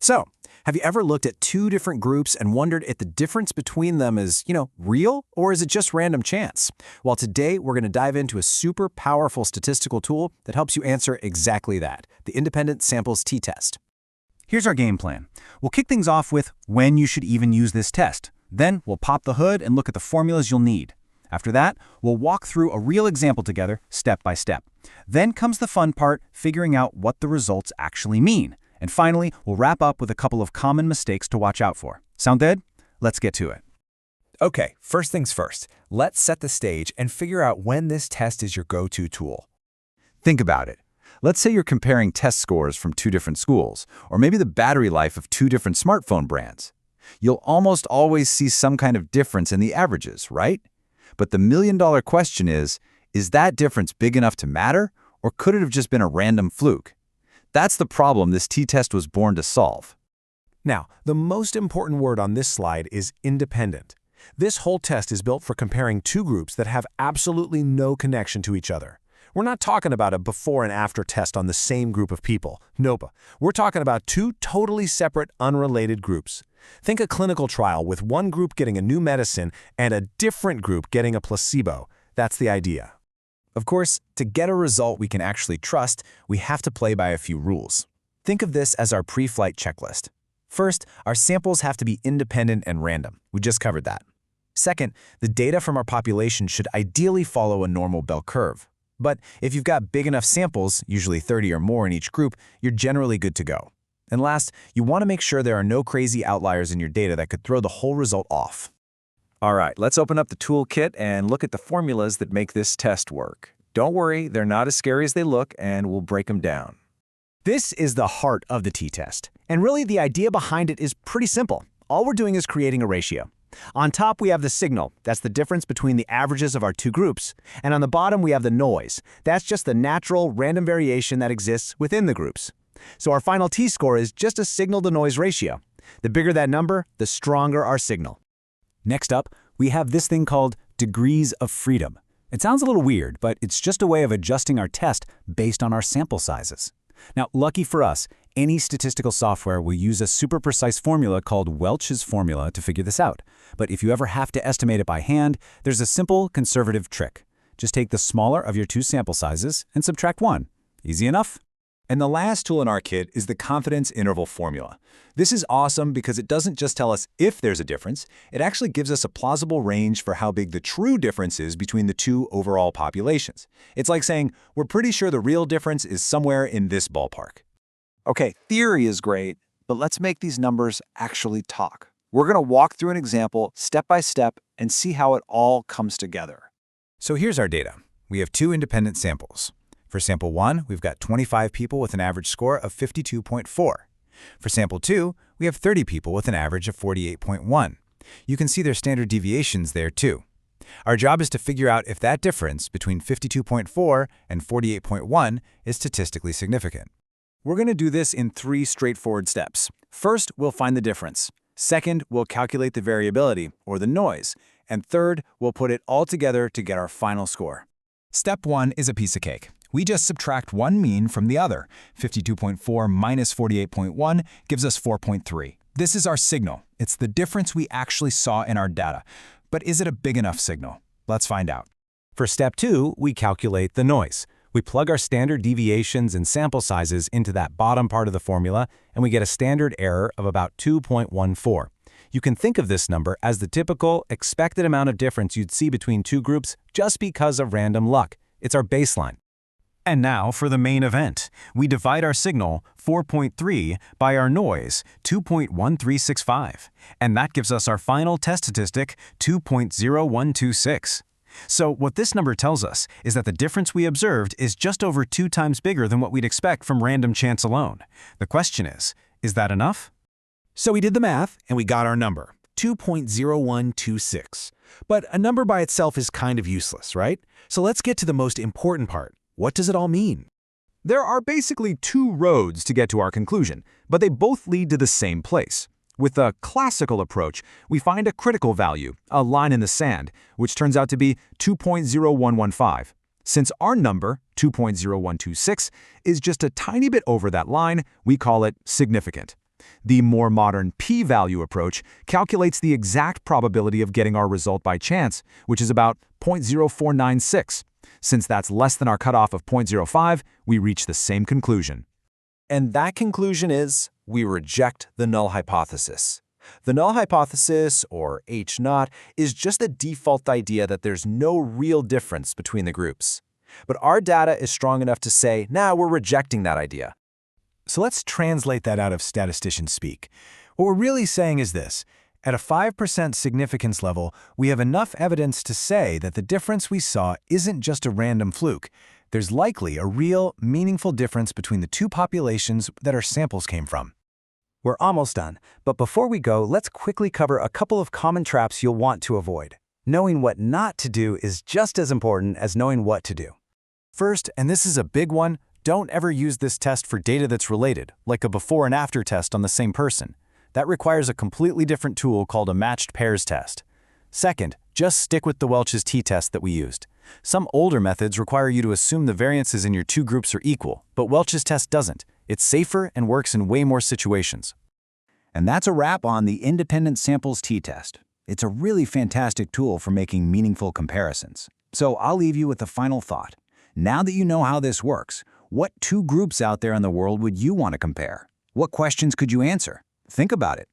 So, have you ever looked at two different groups and wondered if the difference between them is, real, or is it just random chance? Well, today we're going to dive into a super powerful statistical tool that helps you answer exactly that, the independent samples t-test. Here's our game plan. We'll kick things off with when you should even use this test. Then we'll pop the hood and look at the formulas you'll need. After that, we'll walk through a real example together, step by step. Then comes the fun part, figuring out what the results actually mean. And finally, we'll wrap up with a couple of common mistakes to watch out for. Sound good? Let's get to it. Okay, first things first. Let's set the stage and figure out when this test is your go-to tool. Think about it. Let's say you're comparing test scores from two different schools, or maybe the battery life of two different smartphone brands. You'll almost always see some kind of difference in the averages, right? But the million-dollar question is that difference big enough to matter, or could it have just been a random fluke? That's the problem this t-test was born to solve. Now, the most important word on this slide is independent. This whole test is built for comparing two groups that have absolutely no connection to each other. We're not talking about a before and after test on the same group of people. Nope. We're talking about two totally separate, unrelated groups. Think a clinical trial with one group getting a new medicine and a different group getting a placebo. That's the idea. Of course, to get a result we can actually trust, we have to play by a few rules. Think of this as our pre-flight checklist. First, our samples have to be independent and random. We just covered that. Second, the data from our population should ideally follow a normal bell curve. But if you've got big enough samples, usually 30 or more in each group, you're generally good to go. And last, you want to make sure there are no crazy outliers in your data that could throw the whole result off. All right, let's open up the toolkit and look at the formulas that make this test work. Don't worry, they're not as scary as they look, and we'll break them down. This is the heart of the t-test. And really, the idea behind it is pretty simple. All we're doing is creating a ratio. On top, we have the signal. That's the difference between the averages of our two groups. And on the bottom, we have the noise. That's just the natural, random variation that exists within the groups. So our final t-score is just a signal-to-noise ratio. The bigger that number, the stronger our signal. Next up, we have this thing called degrees of freedom. It sounds a little weird, but it's just a way of adjusting our test based on our sample sizes. Now, lucky for us, any statistical software will use a super precise formula called Welch's formula to figure this out. But if you ever have to estimate it by hand, there's a simple, conservative trick. Just take the smaller of your two sample sizes and subtract 1. Easy enough? And the last tool in our kit is the confidence interval formula. This is awesome because it doesn't just tell us if there's a difference, it actually gives us a plausible range for how big the true difference is between the two overall populations. It's like saying, we're pretty sure the real difference is somewhere in this ballpark. Okay, theory is great, but let's make these numbers actually talk. We're going to walk through an example step by step and see how it all comes together. So here's our data. We have two independent samples. For sample 1, we've got 25 people with an average score of 52.4. For sample 2, we have 30 people with an average of 48.1. You can see their standard deviations there too. Our job is to figure out if that difference between 52.4 and 48.1 is statistically significant. We're going to do this in 3 straightforward steps. First, we'll find the difference. Second, we'll calculate the variability, or the noise. And third, we'll put it all together to get our final score. Step 1 is a piece of cake. We just subtract one mean from the other. 52.4 minus 48.1 gives us 4.3. This is our signal. It's the difference we actually saw in our data. But is it a big enough signal? Let's find out. For step 2, we calculate the noise. We plug our standard deviations and sample sizes into that bottom part of the formula, and we get a standard error of about 2.14. You can think of this number as the typical expected amount of difference you'd see between two groups just because of random luck. It's our baseline. And now for the main event. We divide our signal, 4.3, by our noise, 2.1365. And that gives us our final test statistic, 2.0126. So what this number tells us is that the difference we observed is just over 2 times bigger than what we'd expect from random chance alone. The question is that enough? So we did the math, and we got our number, 2.0126. But a number by itself is kind of useless, right? So let's get to the most important part. What does it all mean? There are basically 2 roads to get to our conclusion, but they both lead to the same place. With the classical approach, we find a critical value, a line in the sand, which turns out to be 2.0115. Since our number, 2.0126, is just a tiny bit over that line, we call it significant. The more modern p-value approach calculates the exact probability of getting our result by chance, which is about 0.0496. Since that's less than our cutoff of 0.05, we reach the same conclusion. And that conclusion is, we reject the null hypothesis. The null hypothesis, or H0, is just the default idea that there's no real difference between the groups. But our data is strong enough to say, nah, we're rejecting that idea. So let's translate that out of statistician speak. What we're really saying is this. At a 5% significance level, we have enough evidence to say that the difference we saw isn't just a random fluke. There's likely a real, meaningful difference between the two populations that our samples came from. We're almost done, but before we go, let's quickly cover a couple of common traps you'll want to avoid. Knowing what not to do is just as important as knowing what to do. First, and this is a big one, don't ever use this test for data that's related, like a before and after test on the same person. That requires a completely different tool called a matched pairs test. Second, just stick with the Welch's t-test that we used. Some older methods require you to assume the variances in your two groups are equal, but Welch's test doesn't. It's safer and works in way more situations. And that's a wrap on the independent samples t-test. It's a really fantastic tool for making meaningful comparisons. So I'll leave you with a final thought. Now that you know how this works, what two groups out there in the world would you want to compare? What questions could you answer? Think about it.